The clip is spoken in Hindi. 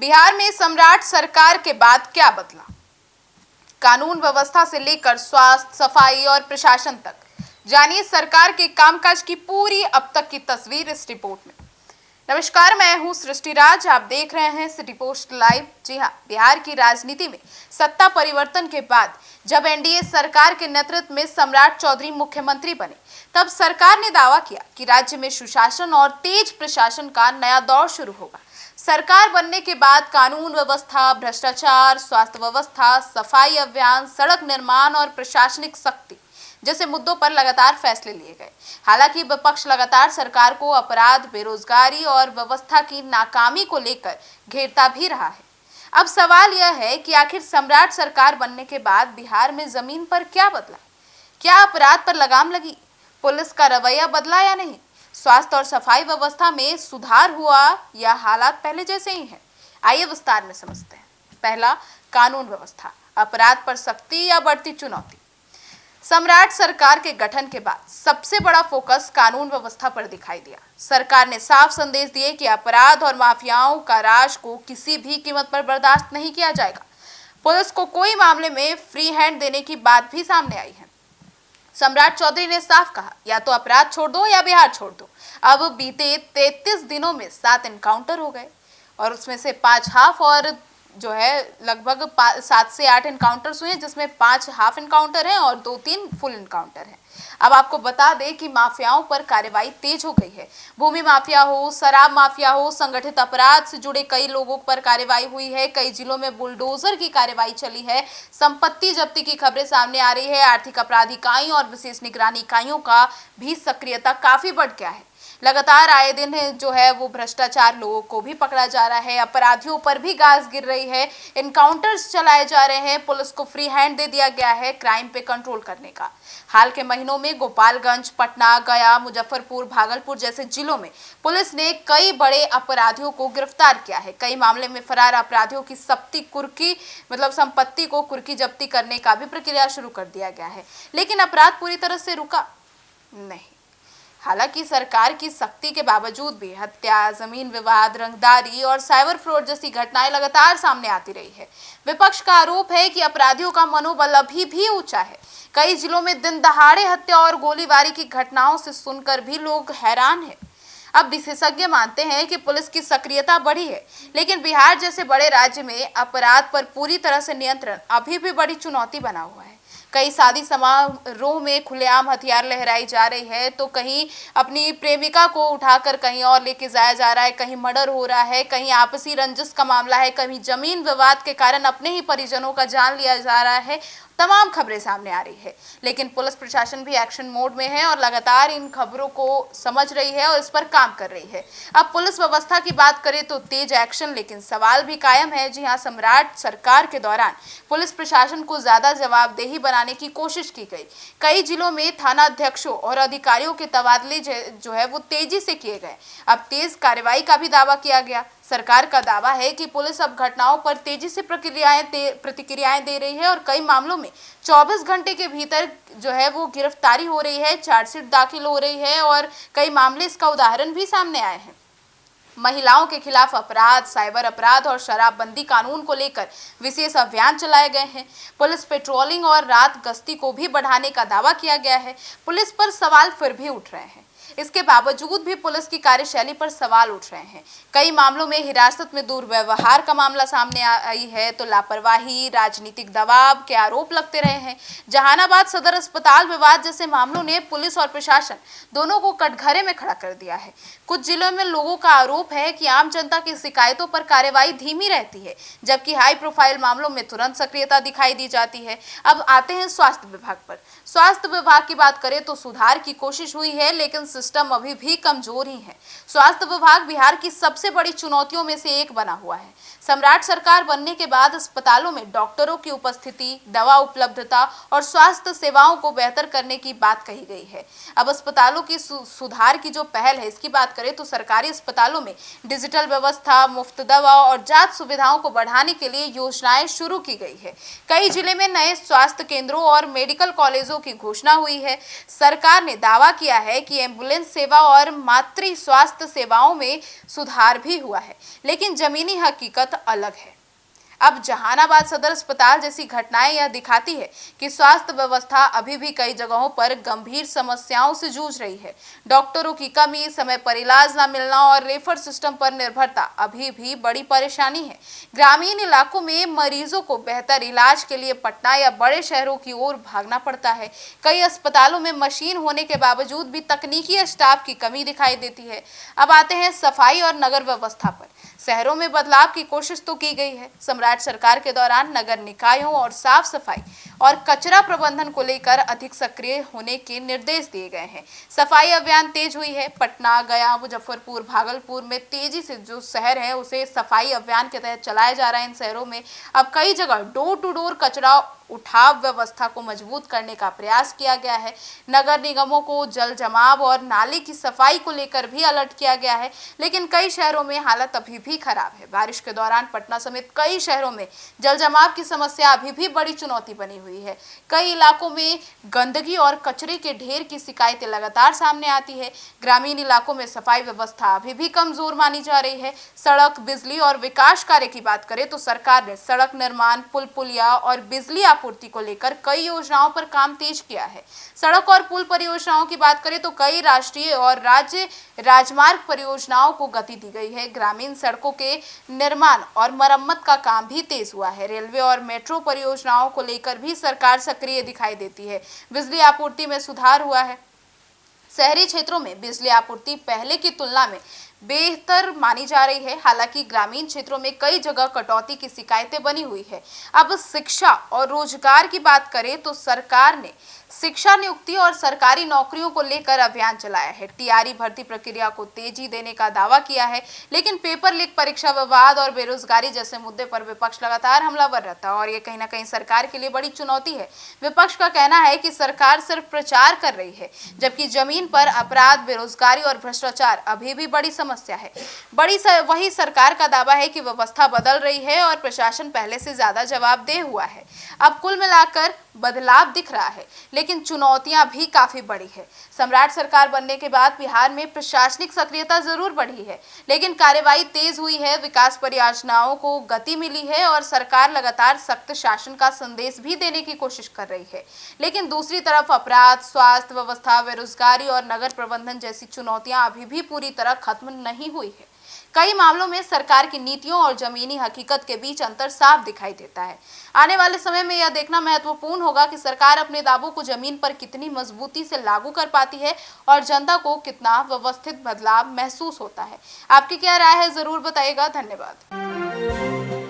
बिहार में सम्राट सरकार के बाद क्या बदला? कानून व्यवस्था से लेकर स्वास्थ्य, सफाई और प्रशासन तक जानिए सरकार के कामकाज की पूरी अब तक की तस्वीर इस रिपोर्ट में। नमस्कार, मैं हूं सृष्टि राज, आप देख रहे हैं सिटी पोस्ट लाइव। जी हां, बिहार की राजनीति में सत्ता परिवर्तन के बाद जब एनडीए सरकार के नेतृत्व में सम्राट चौधरी मुख्यमंत्री बने, तब सरकार ने दावा किया कि राज्य में सुशासन और तेज प्रशासन का नया दौर शुरू होगा। सरकार बनने के बाद कानून व्यवस्था, भ्रष्टाचार, स्वास्थ्य व्यवस्था, सफाई अभियान, सड़क निर्माण और प्रशासनिक सख्ती जैसे मुद्दों पर लगातार फैसले लिए गए। हालांकि विपक्ष लगातार सरकार को अपराध, बेरोजगारी और व्यवस्था की नाकामी को लेकर घेरता भी रहा है। अब सवाल यह है कि आखिर सम्राट सरकार बनने के बाद बिहार में जमीन पर क्या बदला? क्या अपराध पर लगाम लगी? पुलिस का रवैया बदला या नहीं? स्वास्थ्य और सफाई व्यवस्था में सुधार हुआ या हालात पहले जैसे ही हैं? आइए विस्तार में समझते हैं। पहला, कानून व्यवस्था, अपराध पर सख्ती या बढ़ती चुनौती। सम्राट सरकार के गठन के बाद सबसे बड़ा फोकस कानून व्यवस्था पर दिखाई दिया। सरकार ने साफ संदेश दिए कि अपराध और माफियाओं का राज को किसी भी कीमत पर बर्दाश्त नहीं किया जाएगा। पुलिस को कोई मामले में फ्री हैंड देने की बात भी सामने आई है। सम्राट चौधरी ने साफ कहा, या तो अपराध छोड़ दो या बिहार छोड़ दो। अब बीते 33 दिनों में 7 एनकाउंटर हो गए और उसमें से 5 हाफ और जो है लगभग 7 से 8 एनकाउंटर्स हुए, जिसमें 5 हाफ एनकाउंटर हैं और 2-3 फुल एनकाउंटर हैं। अब आपको बता दें कि माफियाओं पर कार्रवाई तेज हो गई है। भूमि माफिया हो, शराब माफिया हो, संगठित अपराध से जुड़े कई लोगों पर कार्रवाई हुई है। कई जिलों में बुलडोजर की कार्रवाई चली है। संपत्ति जब्ती की खबरें सामने आ रही है। आर्थिक अपराध इकाइयों और विशेष निगरानी इकाइयों का भी सक्रियता काफी बढ़ गया है। लगातार आए दिन जो है वो भ्रष्टाचार लोगों को भी पकड़ा जा रहा है। अपराधियों पर भी गाज गिर रही है। एनकाउंटर्स चलाए जा रहे हैं। पुलिस को फ्री हैंड दे दिया गया है क्राइम पे कंट्रोल करने का। हाल के महीनों में गोपालगंज, पटना, गया, मुजफ्फरपुर, भागलपुर जैसे जिलों में पुलिस ने कई बड़े अपराधियों को गिरफ्तार किया है। कई मामले में फरार अपराधियों की संपत्ति को कुर्की जब्ती करने का भी प्रक्रिया शुरू कर दिया गया है। लेकिन अपराध पूरी तरह से रुका नहीं। हालांकि सरकार की सख्ती के बावजूद भी हत्या, जमीन विवाद, रंगदारी और साइबर फ्रॉड जैसी घटनाएं लगातार सामने आती रही है। विपक्ष का आरोप है कि अपराधियों का मनोबल अभी भी ऊंचा है। कई जिलों में दिन दहाड़े हत्या और गोलीबारी की घटनाओं से सुनकर भी लोग हैरान हैं। अब विशेषज्ञ मानते हैं कि पुलिस की सक्रियता बढ़ी है, लेकिन बिहार जैसे बड़े राज्य में अपराध पर पूरी तरह से नियंत्रण अभी भी बड़ी चुनौती बना हुआ है। कई शादी समारोह में खुलेआम हथियार लहराई जा रही है, तो कहीं अपनी प्रेमिका को उठाकर कहीं और लेके जाया जा रहा है, कहीं मर्डर हो रहा है, कहीं आपसी रंजिश का मामला है, कहीं जमीन विवाद के कारण अपने ही परिजनों का जान लिया जा रहा है। तमाम खबरें सामने आ रही है, लेकिन पुलिस प्रशासन भी एक्शन मोड में है और लगातार इन खबरों को समझ रही है और इस पर काम कर रही है। अब पुलिस व्यवस्था की बात करें तो तेज एक्शन, लेकिन सवाल भी कायम है। जी हाँ, सम्राट सरकार के दौरान पुलिस प्रशासन को ज्यादा जवाबदेही बनाने की कोशिश की गई। कई जिलों में थाना अध्यक्षों और अधिकारियों के तबादले जो है वो तेजी से किए गए। अब तेज कार्रवाई का भी दावा किया गया। सरकार का दावा है कि पुलिस अब घटनाओं पर तेजी से प्रतिक्रियाएं दे रही है और कई मामलों में 24 घंटे के भीतर जो है वो गिरफ्तारी हो रही है, चार्जशीट दाखिल हो रही है और कई मामले इसका उदाहरण भी सामने आए हैं। महिलाओं के खिलाफ अपराध, साइबर अपराध और शराबबंदी कानून को लेकर विशेष अभियान चलाए गए हैं। पुलिस पेट्रोलिंग और रात गश्ती को भी बढ़ाने का दावा किया गया है। पुलिस पर सवाल फिर भी उठ रहे हैं। इसके बावजूद भी पुलिस की कार्यशैली पर सवाल उठ रहे हैं। कई मामलों में हिरासत में दुर्व्यवहार का मामला सामने आई है, तो लापरवाही, राजनीतिक दबाव के आरोप लगते रहे हैं। जहानाबाद सदर अस्पताल विवाद जैसे मामलों ने पुलिस और प्रशासन दोनों को कटघरे में खड़ा कर दिया है। कुछ जिलों में लोगों का आरोप है कि आम जनता की शिकायतों पर कार्रवाई धीमी रहती है, जबकि हाई प्रोफाइल मामलों में तुरंत सक्रियता दिखाई दी जाती है। अब आते हैं स्वास्थ्य विभाग पर। स्वास्थ्य विभाग की बात करें तो सुधार की कोशिश हुई है, लेकिन सिस्टम अभी भी कमजोर ही है। स्वास्थ्य विभाग बिहार की सबसे बड़ी चुनौतियों में से एक बना हुआ है। सम्राट सरकार बनने के बाद अस्पतालों में डॉक्टरों की उपस्थिति, दवा उपलब्धता और स्वास्थ्य सेवाओं को बेहतर करने की बात कही गई है। अब अस्पतालों की सुधार की जो पहल है, इसकी बात करें तो सरकारी अस्पतालों में डिजिटल व्यवस्था, मुफ्त दवा और जांच सुविधाओं को बढ़ाने के लिए योजनाएं शुरू की गई है। कई जिले में नए स्वास्थ्य केंद्रों और मेडिकल कॉलेजों की घोषणा हुई है। सरकार ने दावा किया है कि एम्बुलेंस एम्बुलेंस सेवा और मातृ स्वास्थ्य सेवाओं में सुधार भी हुआ है, लेकिन जमीनी हकीकत अलग है। अब जहानाबाद सदर अस्पताल जैसी घटनाएं यह दिखाती है कि स्वास्थ्य व्यवस्था अभी भी कई जगहों पर गंभीर समस्याओं से जूझ रही है। डॉक्टरों की कमी, समय पर इलाज न मिलना और रेफर सिस्टम पर निर्भरता अभी भी बड़ी परेशानी है। ग्रामीण इलाकों में मरीजों को बेहतर इलाज के लिए पटना या बड़े शहरों की ओर भागना पड़ता है। कई अस्पतालों में मशीन होने के बावजूद भी तकनीकी स्टाफ की कमी दिखाई देती है। अब आते हैं सफाई और नगर व्यवस्था पर। शहरों में बदलाव की कोशिश तो की गई है। सम्राट सरकार के दौरान नगर निकायों और साफ सफाई और कचरा प्रबंधन को लेकर अधिक सक्रिय होने के निर्देश दिए गए हैं। सफाई अभियान तेज हुई है। पटना, गया, मुजफ्फरपुर, भागलपुर में तेजी से जो शहर है उसे सफाई अभियान के तहत चलाया जा रहा है। इन शहरों में अब कई जगह डोर टू डोर कचरा उठाव व्यवस्था को मजबूत करने का प्रयास किया गया है। नगर निगमों को जल जमाव और नाले की सफाई को लेकर भी अलर्ट किया गया है, लेकिन कई शहरों में हालत अभी भी खराब है। बारिश के दौरान पटना समेत कई शहरों में जल जमाव की समस्या अभी भी बड़ी चुनौती बनी हुई है। कई इलाकों में गंदगी और कचरे के ढेर की शिकायतें लगातार सामने आती है। ग्रामीण इलाकों में सफाई व्यवस्था अभी भी कमजोर मानी जा रही है। सड़क, बिजली और विकास कार्य की बात करें तो सरकार ने सड़क निर्माण, पुल पुलिया और बिजली आपूर्ति को लेकर कई योजनाओं पर काम तेज किया है। सड़क और पुल परियोजनाओं की बात करें तो कई राष्ट्रीय और राज्य राजमार्ग परियोजनाओं को गति दी गई है। ग्रामीण सड़कों के निर्माण और मरम्मत का काम भी तेज हुआ है। रेलवे और मेट्रो परियोजनाओं को लेकर भी सरकार सक्रिय दिखाई देती है। बिजली आपूर्ति में सुधार हुआ है। शहरी क्षेत्रों में बिजली आपूर्ति पहले की तुलना में बेहतर मानी जा रही है। हालांकि ग्रामीण क्षेत्रों में कई जगह कटौती की शिकायतें बनी हुई है। अब शिक्षा और रोजगार की बात करें तो सरकार ने शिक्षा नियुक्ति और सरकारी नौकरियों को लेकर अभियान चलाया है। टीआरई भर्ती प्रक्रिया को तेजी देने का दावा किया है, लेकिन पेपर लीक, परीक्षा विवाद और बेरोजगारी जैसे मुद्दे पर विपक्ष लगातार हमलावर रहता है और ये कहीं ना कहीं सरकार के लिए बड़ी चुनौती है। विपक्ष का कहना है कि सरकार सिर्फ प्रचार कर रही है, जबकि जमीन पर अपराध, बेरोजगारी और भ्रष्टाचार अभी भी बड़ी समस्या है। वही सरकार का दावा है कि व्यवस्था बदल रही है और प्रशासन पहले से ज्यादा जवाबदेह हुआ है। अब कुल मिलाकर बदलाव दिख रहा है, लेकिन चुनौतियां भी काफी बड़ी है। सम्राट सरकार बनने के बाद बिहार में प्रशासनिक सक्रियता जरूर बढ़ी है, लेकिन कार्यवाही तेज हुई है, विकास परियोजनाओं को गति मिली है और सरकार लगातार सख्त शासन का संदेश भी देने की कोशिश कर रही है। लेकिन दूसरी तरफ अपराध, स्वास्थ्य व्यवस्था, बेरोजगारी और नगर प्रबंधन जैसी चुनौतियां अभी भी पूरी तरह खत्म नहीं हुई है। कई मामलों में सरकार की नीतियों और जमीनी हकीकत के बीच अंतर साफ दिखाई देता है। आने वाले समय में यह देखना महत्वपूर्ण होगा कि सरकार अपने दावों को जमीन पर कितनी मजबूती से लागू कर पाती है और जनता को कितना व्यवस्थित बदलाव महसूस होता है। आपकी क्या राय है, जरूर बताइएगा। धन्यवाद।